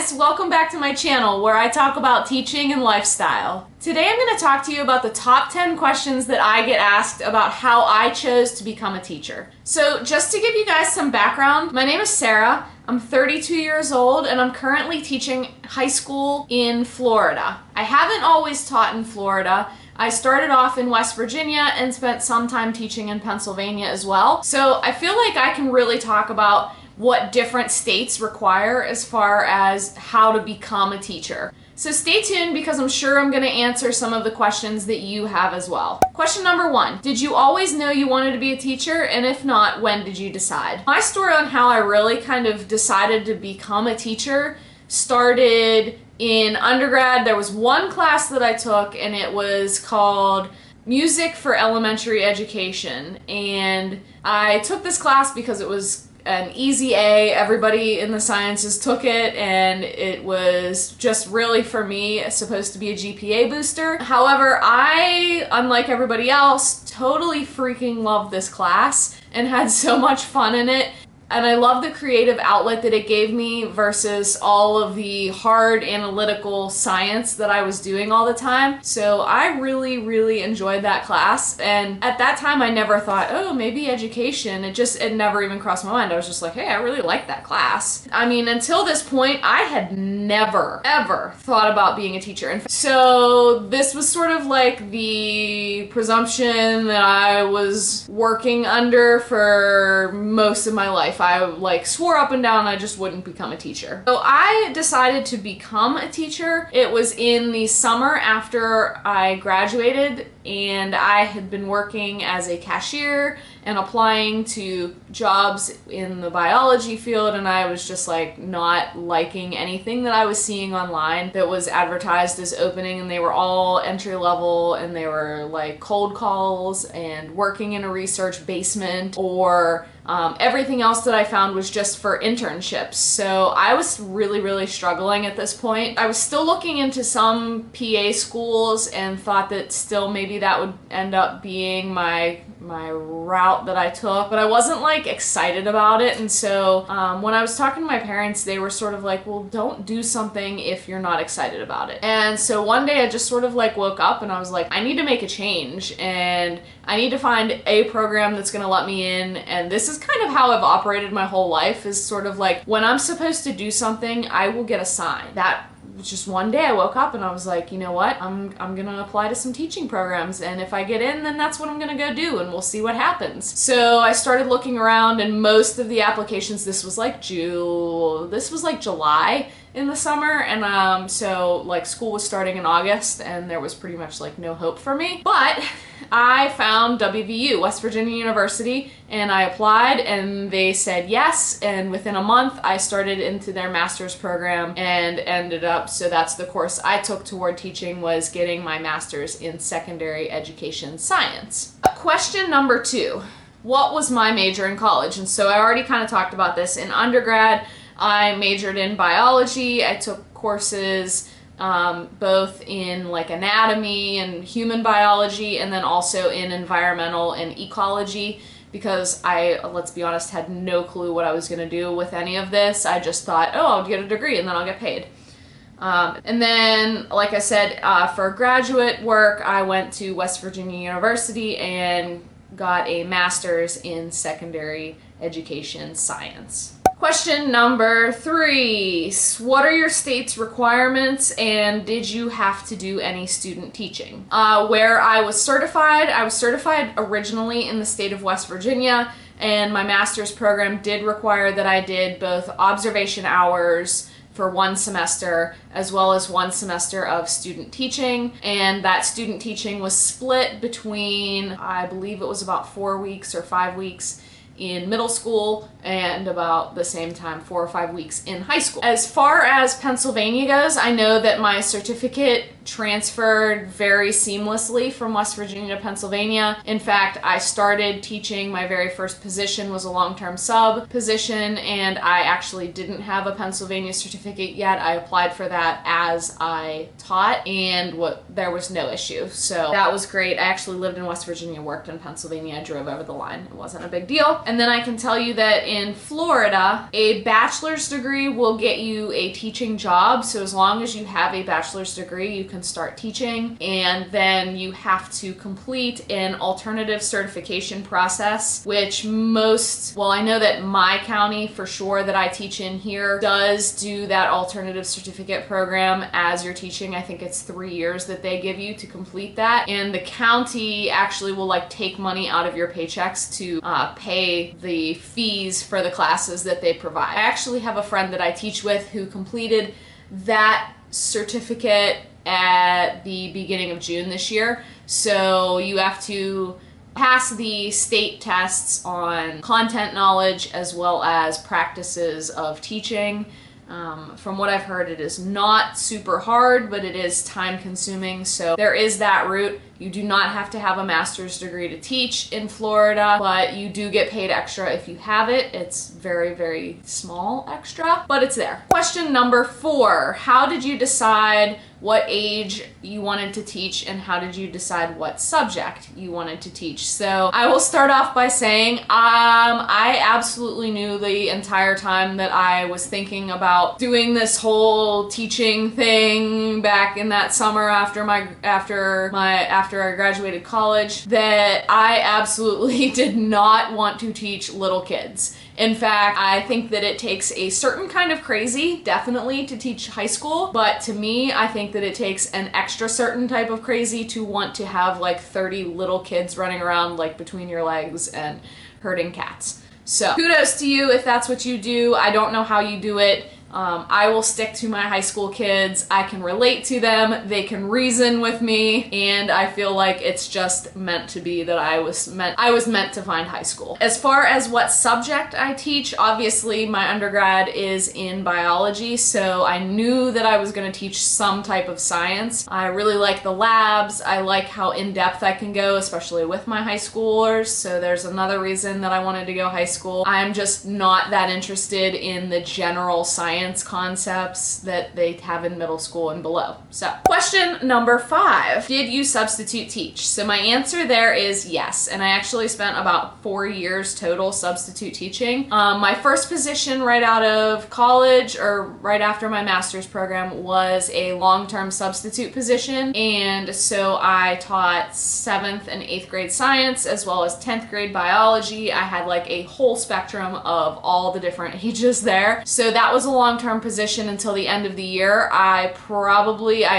guys, welcome back to my channel where I talk about teaching and lifestyle. Today I'm going to talk to you about the top 10 questions that I get asked about how I chose to become a teacher. So just to give you guys some background, my name is Sarah, I'm 32 years old and I'm currently teaching high school in Florida. I haven't always taught in Florida. I started off in West Virginia and spent some time teaching in Pennsylvania as well. So I feel like I can really talk about what different states require as far as how to become a teacher. So stay tuned because I'm sure I'm going to answer some of the questions that you have as well. Question number 1. Did you always know you wanted to be a teacher? And if not, when did you decide? My story on how I really kind of decided to become a teacher started in undergrad. There was one class that I took and it was called Music for Elementary Education. And I took this class because it was an easy A. Everybody in the sciences took it and it was just really, for me, supposed to be a GPA booster. However, I, unlike everybody else, totally freaking loved this class and had so much fun in it. And I love the creative outlet that it gave me versus all of the hard analytical science that I was doing all the time. So I really, really enjoyed that class. And at that time, I never thought, oh, maybe education. It never even crossed my mind. I was just like, hey, I really like that class. I mean, until this point, I had never, ever thought about being a teacher. And so this was sort of like the presumption that I was working under for most of my life. I swore up and down I just wouldn't become a teacher. So I decided to become a teacher. It was in the summer after I graduated and I had been working as a cashier and applying to jobs in the biology field, and I was just like not liking anything that I was seeing online that was advertised as opening, and they were all entry level and they were like cold calls and working in a research basement, or everything else that I found was just for internships. So I was really, really struggling at this point. I was still looking into some PA schools and thought that still maybe that would end up being my route that I took, but I wasn't like excited about it. And so when I was talking to my parents, they were sort of like, well, don't do something if you're not excited about it. And so one day I just sort of like woke up and I was like, I need to make a change and I need to find a program that's gonna let me in. And this is kind of how I've operated my whole life, is sort of like when I'm supposed to do something, I will get a sign. That just one day I woke up and I was like, you know what, I'm gonna apply to some teaching programs, and if I get in, then that's what I'm gonna go do, and we'll see what happens. So I started looking around, and most of the applications, this was like July in the summer, and so like school was starting in August and there was pretty much like no hope for me. But I found WVU, West Virginia University, and I applied and they said yes, and within a month I started into their master's program and ended up, so that's the course I took toward teaching, was getting my master's in secondary education science. Question number 2, what was my major in college? And so I already kind of talked about this. In undergrad, I majored in biology. I took courses both in like anatomy and human biology, and then also in environmental and ecology, because I, let's be honest, had no clue what I was going to do with any of this. I just thought, oh, I'll get a degree and then I'll get paid. And then, like I said, for graduate work, I went to West Virginia University and got a master's in secondary education science. Question number 3, what are your state's requirements, and did you have to do any student teaching? Where I was certified originally in the state of West Virginia, and my master's program did require that I did both observation hours for one semester as well as one semester of student teaching, and that student teaching was split between, I believe it was about 4 weeks or 5 weeks in middle school and about the same time 4 or 5 weeks in high school. As far as Pennsylvania goes, I know that my certificate transferred very seamlessly from West Virginia to Pennsylvania. In fact, I started teaching, my very first position was a long-term sub position, and I actually didn't have a Pennsylvania certificate yet. I applied for that as I taught, and there was no issue. So that was great. I actually lived in West Virginia, worked in Pennsylvania, I drove over the line. It wasn't a big deal. And then I can tell you that in Florida, a bachelor's degree will get you a teaching job. So as long as you have a bachelor's degree, you can start teaching. And then you have to complete an alternative certification process, which I know that my county for sure that I teach in here does do that alternative certificate program as you're teaching. I think it's 3 years that they give you to complete that. And the county actually will like take money out of your paychecks to pay the fees for the classes that they provide. I actually have a friend that I teach with who completed that certificate at the beginning of June this year. So you have to pass the state tests on content knowledge as well as practices of teaching. From what I've heard, it is not super hard, but it is time consuming. So there is that route. You do not have to have a master's degree to teach in Florida, but you do get paid extra if you have it. It's very, very small extra, but it's there. Question number 4, how did you decide what age you wanted to teach and how did you decide what subject you wanted to teach? So I will start off by saying I absolutely knew the entire time that I was thinking about doing this whole teaching thing back in that summer after I graduated college that I absolutely did not want to teach little kids. In fact, I think that it takes a certain kind of crazy, definitely, to teach high school, but to me, I think that it takes an extra certain type of crazy to want to have like 30 little kids running around like between your legs and herding cats. So kudos to you if that's what you do. I don't know how you do it. I will stick to my high school kids. I can relate to them. They can reason with me, and I feel like it's just meant to be that I was meant to find high school. As far as what subject I teach, obviously my undergrad is in biology, so I knew that I was going to teach some type of science. I really like the labs. I like how in-depth I can go, especially with my high schoolers, so there's another reason that I wanted to go high school. I'm just not that interested in the general science concepts that they have in middle school and below. So, question number 5, did you substitute teach? So my answer there is yes, and I actually spent about 4 years total substitute teaching. My first position right out of college or right after my master's program was a long-term substitute position, and so I taught 7th and 8th grade science as well as 10th grade biology. I had like a whole spectrum of all the different ages there. So that was a long-term position until the end of the year. I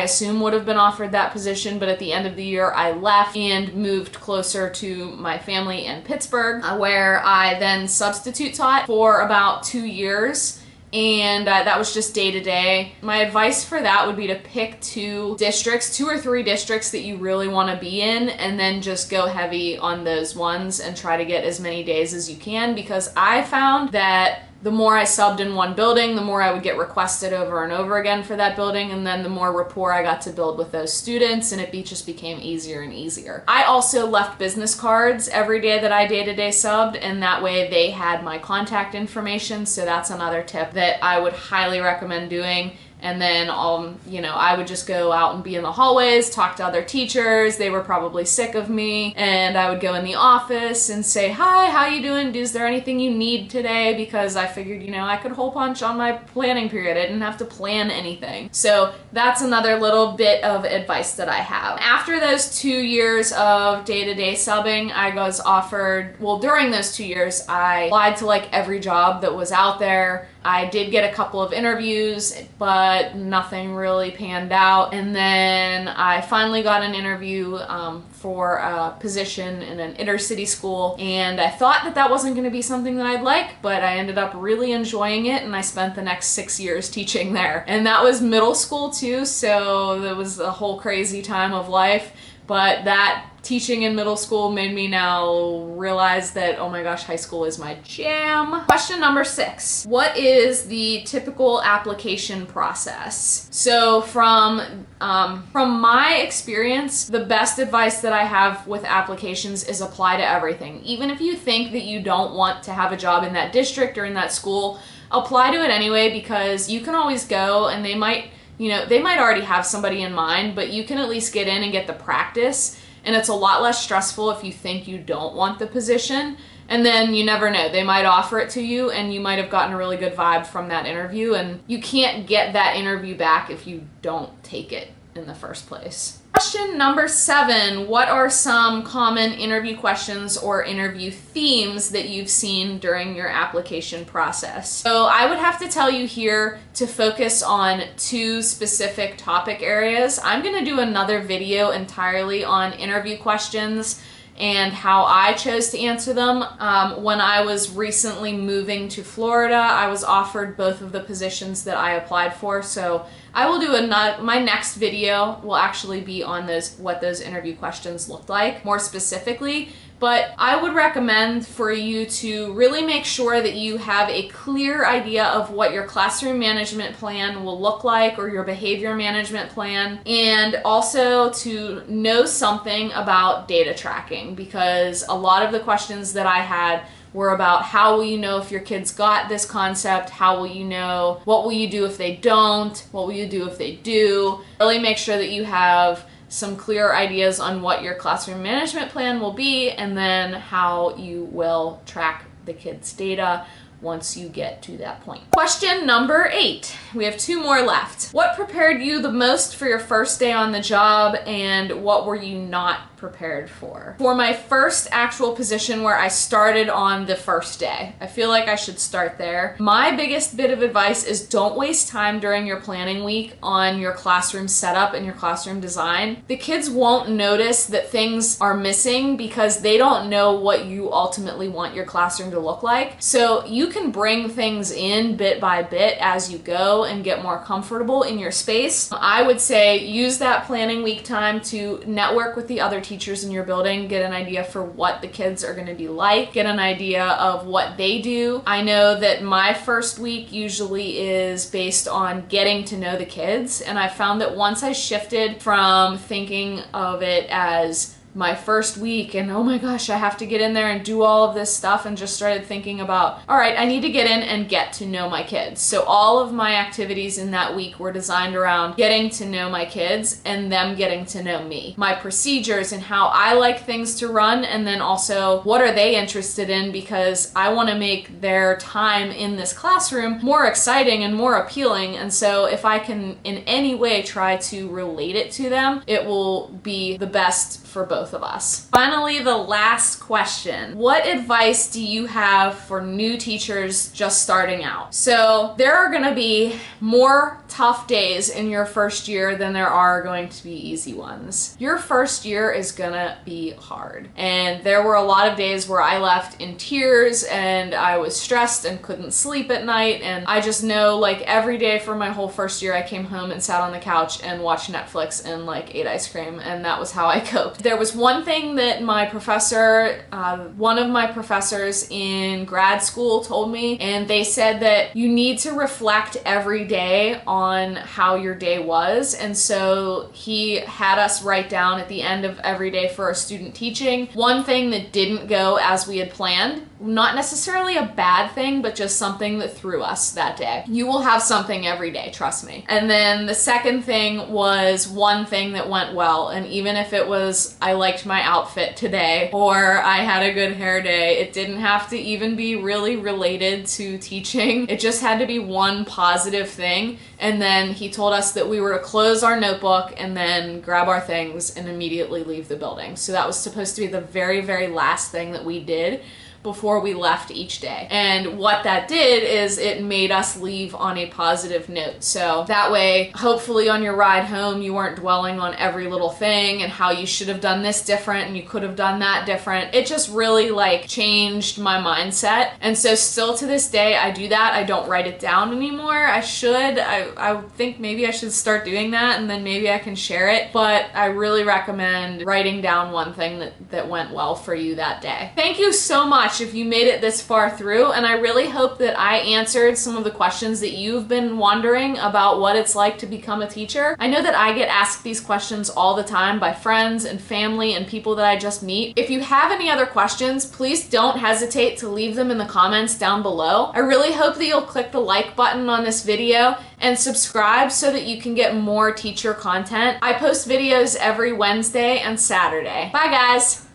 assume would have been offered that position, but at the end of the year I left and moved closer to my family in Pittsburgh, where I then substitute taught for about 2 years. And that was just day to day. My advice for that would be to pick 2 or 3 districts that you really want to be in, and then just go heavy on those ones and try to get as many days as you can, because I found that the more I subbed in one building, the more I would get requested over and over again for that building, and then the more rapport I got to build with those students, and it just became easier and easier. I also left business cards every day that I day-to-day subbed, and that way they had my contact information, so that's another tip that I would highly recommend doing. And then, I would just go out and be in the hallways, talk to other teachers. They were probably sick of me. And I would go in the office and say, hi, how you doing? Is there anything you need today? Because I figured, I could hole punch on my planning period. I didn't have to plan anything. So that's another little bit of advice that I have. After those 2 years of day-to-day subbing, I was offered, during those 2 years, I applied to like every job that was out there. I did get a couple of interviews, but nothing really panned out. And then I finally got an interview for a position in an inner city school, and I thought that wasn't going to be something that I'd like, but I ended up really enjoying it, and I spent the next 6 years teaching there. And that was middle school too, so it was a whole crazy time of life. But that teaching in middle school made me now realize that, oh my gosh, high school is my jam. Question number 6. What is the typical application process? So from my experience, the best advice that I have with applications is apply to everything. Even if you think that you don't want to have a job in that district or in that school, apply to it anyway, because you can always go and they might already have somebody in mind, but you can at least get in and get the practice. And it's a lot less stressful if you think you don't want the position. And then you never know. They might offer it to you and you might have gotten a really good vibe from that interview, and you can't get that interview back if you don't take it in the first place. Question number 7, what are some common interview questions or interview themes that you've seen during your application process? So I would have to tell you here to focus on 2 specific topic areas. I'm going to do another video entirely on interview questions and how I chose to answer them. When I was recently moving to Florida, I was offered both of the positions that I applied for, so I will do my next video will actually be on what those interview questions looked like more specifically. But I would recommend for you to really make sure that you have a clear idea of what your classroom management plan will look like, or your behavior management plan, and also to know something about data tracking, because a lot of the questions that I had were about how will you know if your kids got this concept, how will you know, what will you do if they don't, what will you do if they do. Really make sure that you have some clear ideas on what your classroom management plan will be, and then how you will track the kids' data once you get to that point. Question number 8. We have 2 more left. What prepared you the most for your first day on the job, and what were you not prepared for? For my first actual position where I started on the first day, I feel like I should start there. My biggest bit of advice is don't waste time during your planning week on your classroom setup and your classroom design. The kids won't notice that things are missing because they don't know what you ultimately want your classroom to look like. So you can bring things in bit by bit as you go and get more comfortable in your space. I would say use that planning week time to network with the other teachers in your building, get an idea for what the kids are going to be like, get an idea of what they do. I know that my first week usually is based on getting to know the kids, and I found that once I shifted from thinking of it as my first week and oh my gosh, I have to get in there and do all of this stuff, and just started thinking about, all right, I need to get in and get to know my kids. So all of my activities in that week were designed around getting to know my kids and them getting to know me, my procedures and how I like things to run, and then also what are they interested in, because I want to make their time in this classroom more exciting and more appealing. And so if I can in any way try to relate it to them, it will be the best for both of us. Finally, the last question. What advice do you have for new teachers just starting out? So there are going to be more tough days in your first year than there are going to be easy ones. Your first year is gonna be hard. And there were a lot of days where I left in tears and I was stressed and couldn't sleep at night. And I just know, like, every day for my whole first year, I came home and sat on the couch and watched Netflix and like ate ice cream, and that was how I coped. There was one thing that my professor, one of my professors in grad school told me, and they said that you need to reflect every day on how your day was. And so he had us write down at the end of every day for our student teaching one thing that didn't go as we had planned. Not necessarily a bad thing, but just something that threw us that day. You will have something every day, trust me. And then the second thing was one thing that went well. And even if it was, I liked my outfit today, or I had a good hair day, it didn't have to even be really related to teaching. It just had to be one positive thing. And then he told us that we were to close our notebook and then grab our things and immediately leave the building. So that was supposed to be the very, very last thing that we did before we left each day. And what that did is it made us leave on a positive note. So that way, hopefully on your ride home, you weren't dwelling on every little thing and how you should have done this different and you could have done that different. It just really like changed my mindset. And so still to this day, I do that. I don't write it down anymore. I should. I think maybe I should start doing that, and then maybe I can share it. But I really recommend writing down one thing that went well for you that day. Thank you so much if you made it this far through, and I really hope that I answered some of the questions that you've been wondering about what it's like to become a teacher. I know that I get asked these questions all the time by friends and family and people that I just meet. If you have any other questions, please don't hesitate to leave them in the comments down below. I really hope that you'll click the like button on this video and subscribe so that you can get more teacher content. I post videos every Wednesday and Saturday. Bye guys!